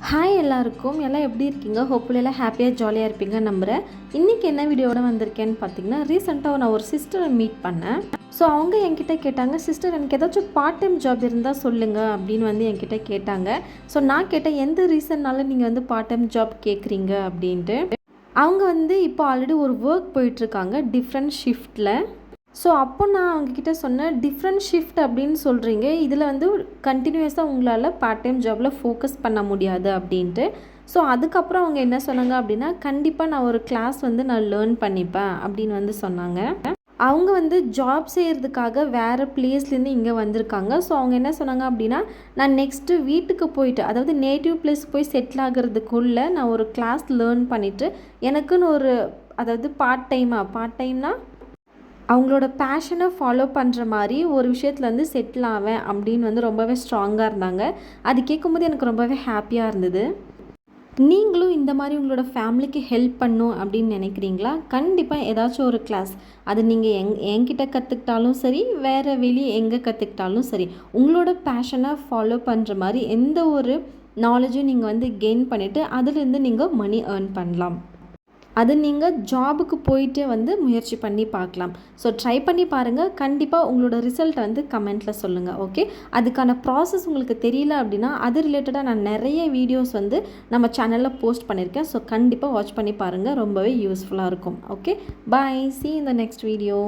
Hi எல்லாருக்கும் எல்லாம் எப்படி இருக்கீங்க? ஹோப்ஃபுல்லி எல்லாம் ஹாப்பியாக ஜாலியாக இருப்பீங்க நம்புகிறேன். இன்றைக்கி என்ன வீடியோட வந்திருக்கேன்னு பார்த்தீங்கன்னா, ரீசெண்டாக நான் ஒரு சிஸ்டரை மீட் பண்ணேன். ஸோ அவங்க என்கிட்ட கேட்டாங்க, சிஸ்டர் எனக்கு ஏதாச்சும் பார்ட் டைம் ஜாப் இருந்தால் சொல்லுங்கள் அப்படின்னு என்கிட்ட கேட்டாங்க. ஸோ நான் கேட்டேன், எந்த ரீசன்னால நீங்கள் பார்ட் டைம் ஜாப் கேட்குறீங்க அப்படின்ட்டு. அவங்க இப்போ ஆல்ரெடி ஒரு ஒர்க் போயிட்டுருக்காங்க டிஃப்ரெண்ட் ஷிஃப்ட்டில். ஸோ அப்போ நான் அவங்கக்கிட்ட சொன்னேன், டிஃப்ரெண்ட் ஷிஃப்ட் அப்படின்னு சொல்கிறீங்க, இதில் கண்டினியூஸாக உங்களால் பார்ட் டைம் ஜாபில் ஃபோக்கஸ் பண்ண முடியாது அப்படின்ட்டு. ஸோ அதுக்கப்புறம் அவங்க என்ன சொன்னாங்க அப்படின்னா, கண்டிப்பாக நான் ஒரு கிளாஸ் நான் லேர்ன் பண்ணிப்பேன் அப்படின்னு சொன்னாங்க. அவங்க ஜாப் செய்கிறதுக்காக வேறு பிளேஸ்லேருந்து இங்கே வந்திருக்காங்க. ஸோ அவங்க என்ன சொன்னாங்க அப்படின்னா, நான் நெக்ஸ்ட்டு வீட்டுக்கு போயிட்டு, அதாவது நேட்டிவ் பிளேஸ் போய் செட்டில் ஆகிறதுக்குள்ளே நான் ஒரு கிளாஸ் லேர்ன் பண்ணிவிட்டு எனக்குன்னு ஒரு, அதாவது பார்ட் டைம்னா அவங்களோட பேஷனை ஃபாலோ பண்ணுற மாதிரி ஒரு விஷயத்தில் செட்டில் ஆவேன் அப்படின்னு ரொம்பவே ஸ்ட்ராங்காக இருந்தாங்க. அது கேட்கும்போது எனக்கு ரொம்பவே ஹாப்பியாக இருந்தது. நீங்களும் இந்த மாதிரி உங்களோட ஃபேமிலிக்கு ஹெல்ப் பண்ணும் அப்படின்னு நினைக்கிறீங்களா? கண்டிப்பாக ஏதாச்சும் ஒரு கிளாஸ், அது நீங்கள் என்கிட்ட கற்றுக்கிட்டாலும் சரி, வேறு வெளியே எங்கே கற்றுக்கிட்டாலும் சரி, உங்களோட பேஷனை ஃபாலோ பண்ணுற மாதிரி எந்த ஒரு நாலேஜும் நீங்கள் கெயின் பண்ணிவிட்டு அதுலேருந்து நீங்கள் மணி ஏர்ன் பண்ணலாம். அது நீங்கள் ஜாபுக்கு போயிட்டு முயற்சி பண்ணி பார்க்கலாம். ஸோ ட்ரை பண்ணி பாருங்கள். கண்டிப்பாக உங்களோட ரிசல்ட்டை கமெண்ட்டில் சொல்லுங்கள். ஓகே, அதுக்கான ப்ராசஸ் உங்களுக்கு தெரியல அப்படின்னா அது ரிலேட்டடாக நான் நிறைய வீடியோஸ் நம்ம சேனலில் போஸ்ட் பண்ணியிருக்கேன். ஸோ கண்டிப்பாக வாட்ச் பண்ணி பாருங்கள், ரொம்பவே யூஸ்ஃபுல்லாக இருக்கும். Okay, bye, see you in the next video.